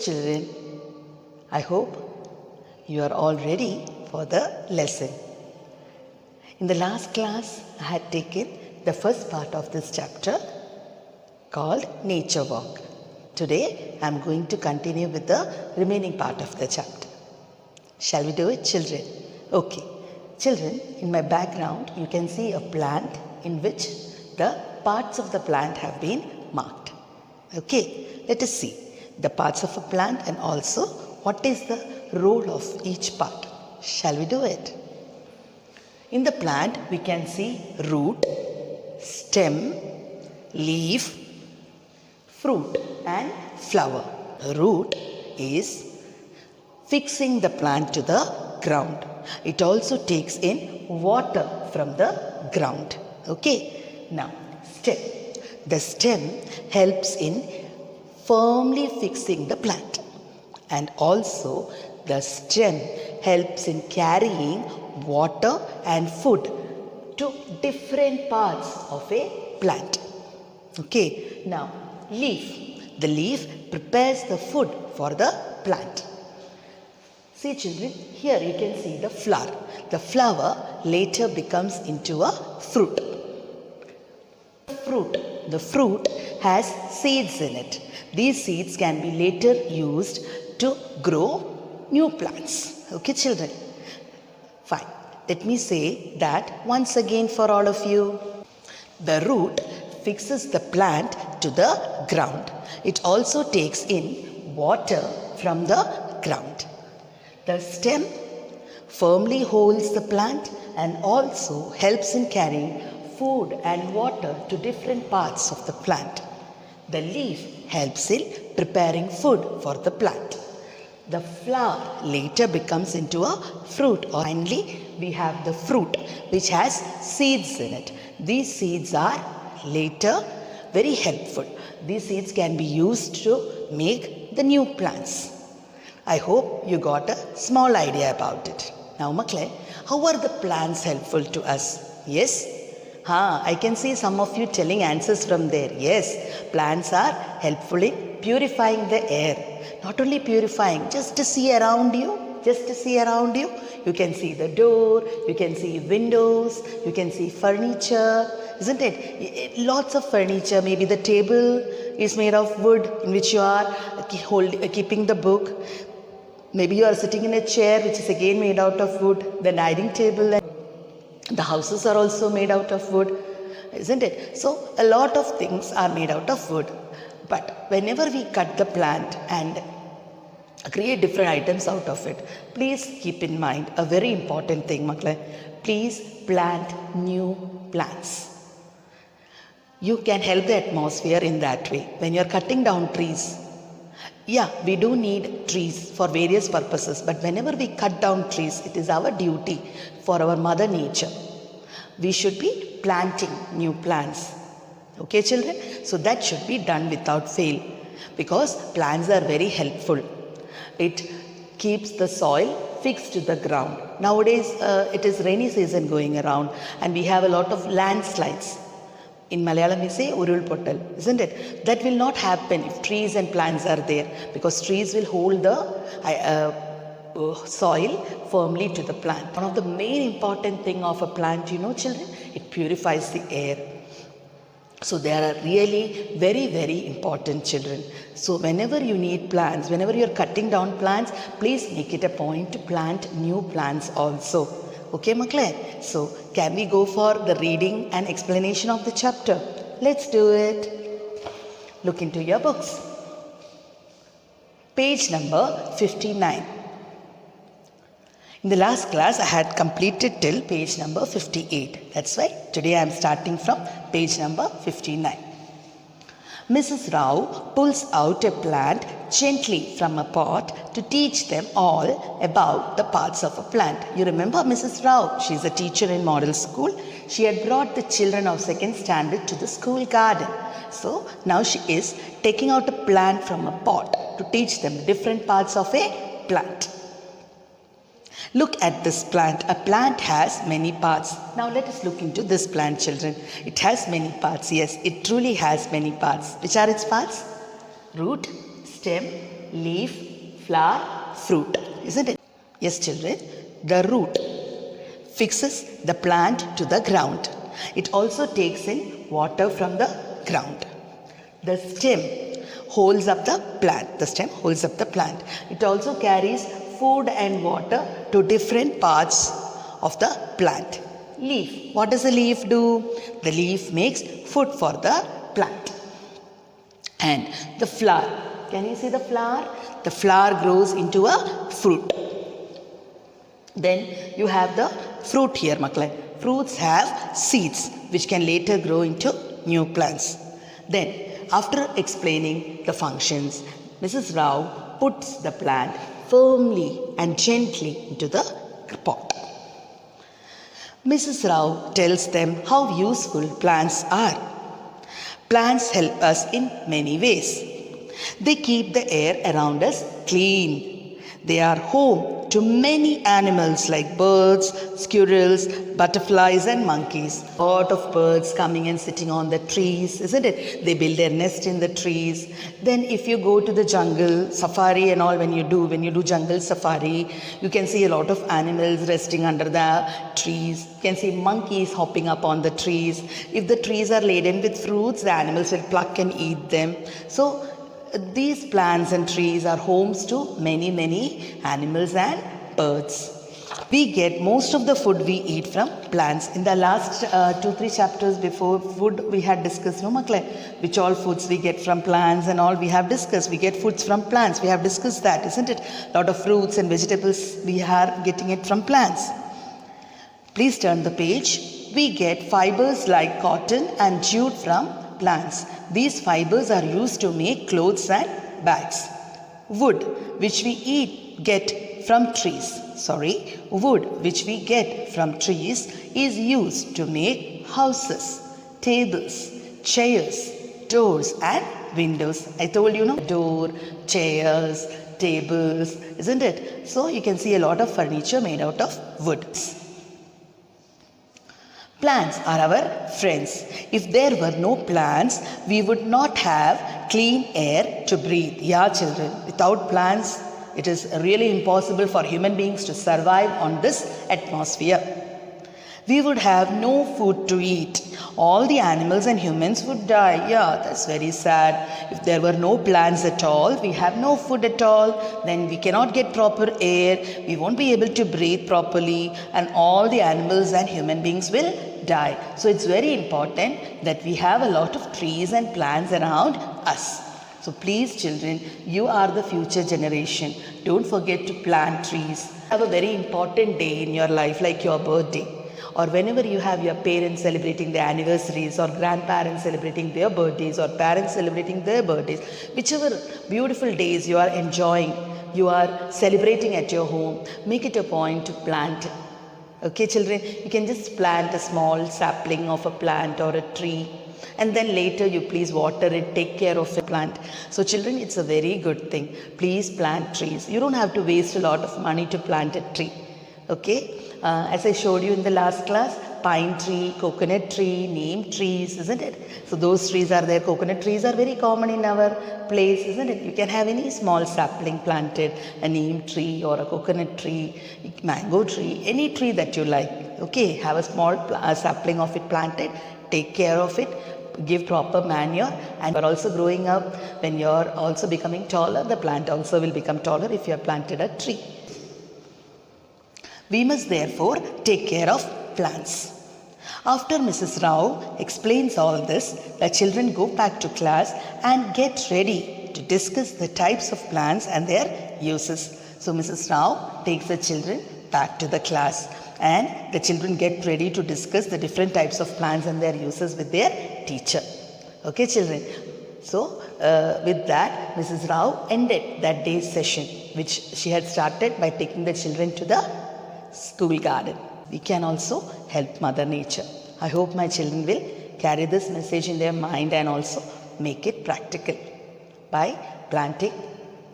children, I hope you are all ready for the lesson. In the last class, I had taken the first part of this chapter called Nature Walk. Today, I am going to continue with the remaining part of the chapter. Shall we do it, children? Okay. Children, in my background, you can see a plant in which the parts of the plant have been marked. Okay, let us see the parts of a plant and also what is the role of each part. Shall we do it? In the plant, we can see root, stem, leaf, fruit and flower. Root is fixing the plant to the ground. It also takes in water from the ground. Okay. Now, stem. The stem helps in firmly fixing the plant. And also, the stem helps in carrying water and food to different parts of a plant. Okay. Now, leaf. The leaf prepares the food for the plant. See children, here you can see the flower. The flower later becomes into a fruit. The fruit has seeds in it. These seeds can be later used to grow new plants. Okay children? Fine. Let me say that once again for all of you. The root fixes the plant to the ground. It also takes in water from the ground. The stem firmly holds the plant and also helps in carrying food and water to different parts of the plant. The leaf helps in preparing food for the plant. The flower later becomes into a fruit. Finally, we have the fruit which has seeds in it. These seeds are later very helpful. These seeds can be used to make the new plants. I hope you got a small idea about it. Now, Makle, how are the plants helpful to us? Yes? I can see some of you telling answers from there. Yes, plants are helpful in purifying the air. Not only purifying, just to see around you. You can see the door, you can see windows, you can see furniture, isn't it? Lots of furniture. Maybe the table is made of wood in which you are keeping the book. Maybe you are sitting in a chair which is again made out of wood. The dining table and the houses are also made out of wood, isn't it? So a lot of things are made out of wood. But whenever we cut the plant and create different items out of it, please keep in mind a very important thing, Makle. Please plant new plants. You can help the atmosphere in that way. When you are cutting down trees, yeah, we do need trees for various purposes, but whenever we cut down trees, it is our duty for our mother nature. We should be planting new plants. Okay, children? So that should be done without fail because plants are very helpful. It keeps the soil fixed to the ground. Nowadays, it is rainy season going around and we have a lot of landslides. In Malayalam we say urul pottal, isn't it? That will not happen if trees and plants are there because trees will hold the soil firmly to the plant. One of the main important thing of a plant, you know children, it purifies the air. So they are really very, very important children. So whenever you need plants, whenever you are cutting down plants, please make it a point to plant new plants also. Okay, Makle? So can we go for the reading and explanation of the chapter? Let's do it. Look into your books. Page number 59. In the last class, I had completed till page number 58. That's why today I am starting from page number 59. Mrs. Rao pulls out a plant gently from a pot to teach them all about the parts of a plant. You remember Mrs. Rao? She is a teacher in model school. She had brought the children of second standard to the school garden. So now she is taking out a plant from a pot to teach them different parts of a plant. Look at this plant. A plant has many parts. Now let us look into this plant, children. It has many parts. Yes, it truly has many parts. Which are its parts? Root, stem, leaf, flower, fruit, isn't it? Yes, children. The root fixes the plant to the ground. It also takes in water from the ground. The stem holds up the plant. The stem holds up the plant. It also carries food and water to different parts of the plant. Leaf. What does the leaf do? The leaf makes food for the plant. And the flower. Can you see the flower? The flower grows into a fruit. Then you have the fruit here, Maklai. Fruits have seeds which can later grow into new plants. Then, after explaining the functions, Mrs. Rao puts the plant firmly and gently into the pot. Mrs. Rao tells them how useful plants are. Plants help us in many ways. They keep the air around us clean. They are home to many animals like birds, squirrels, butterflies and monkeys. A lot of birds coming and sitting on the trees, isn't it? They build their nest in the trees. Then if you go to the jungle, safari and all, when you do jungle safari, you can see a lot of animals resting under the trees. You can see monkeys hopping up on the trees. If the trees are laden with fruits, the animals will pluck and eat them. So these plants and trees are homes to many animals and birds. We get most of the food we eat from plants. In the last 2-3 chapters before food, we had discussed, no, Maklai, which all foods we get from plants and all we have discussed. We get foods from plants. We have discussed that, isn't it? A lot of fruits and vegetables, we are getting it from plants. Please turn the page. We get fibers like cotton and jute from plants. These fibers are used to make clothes and bags. Wood, which we get from trees, is used to make houses, tables, chairs, doors and windows. I told you, no? Door, chairs, tables, isn't it? So you can see a lot of furniture made out of wood. Plants are our friends. If there were no plants, we would not have clean air to breathe. Yeah, children, without plants, it is really impossible for human beings to survive on this atmosphere. We would have no food to eat. All the animals and humans would die. Yeah, that's very sad. If there were no plants at all, we have no food at all, then we cannot get proper air, we won't be able to breathe properly, and all the animals and human beings will die. So it's very important that we have a lot of trees and plants around us. So please, children, you are the future generation. Don't forget to plant trees. Have a very important day in your life, like your birthday, or whenever you have your parents celebrating their anniversaries, or grandparents celebrating their birthdays, or parents celebrating their birthdays, whichever beautiful days you are enjoying, you are celebrating at your home, make it a point to plant. Okay, children, you can just plant a small sapling of a plant or a tree, and then later you please water it, take care of the plant. So children, it's a very good thing. Please plant trees. You don't have to waste a lot of money to plant a tree. Okay, as I showed you in the last class, pine tree, coconut tree, neem trees, isn't it? So those trees are there. Coconut trees are very common in our place, isn't it? You can have any small sapling planted, a neem tree or a coconut tree, mango tree, any tree that you like. Okay, have a small sapling of it planted, take care of it, give proper manure, and you're also growing up. When you're also becoming taller, the plant also will become taller if you have planted a tree. We must therefore take care of plants. After Mrs. Rao explains all this, the children go back to class and get ready to discuss the types of plants and their uses. So Mrs. Rao takes the children back to the class, and the children get ready to discuss the different types of plants and their uses with their teacher. Okay, children. So with that, Mrs. Rao ended that day's session, which she had started by taking the children to the school garden. We can also help Mother Nature. I hope my children will carry this message in their mind and also make it practical by planting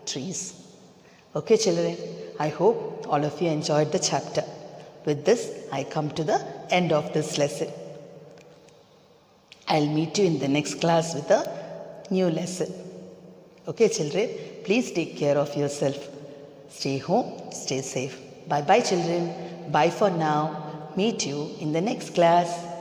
trees. Okay, children, I hope all of you enjoyed the chapter. With this, I come to the end of this lesson. I'll meet you in the next class with a new lesson. Okay, children, please take care of yourself. Stay home, stay safe. Bye bye children. Bye for now. Meet you in the next class.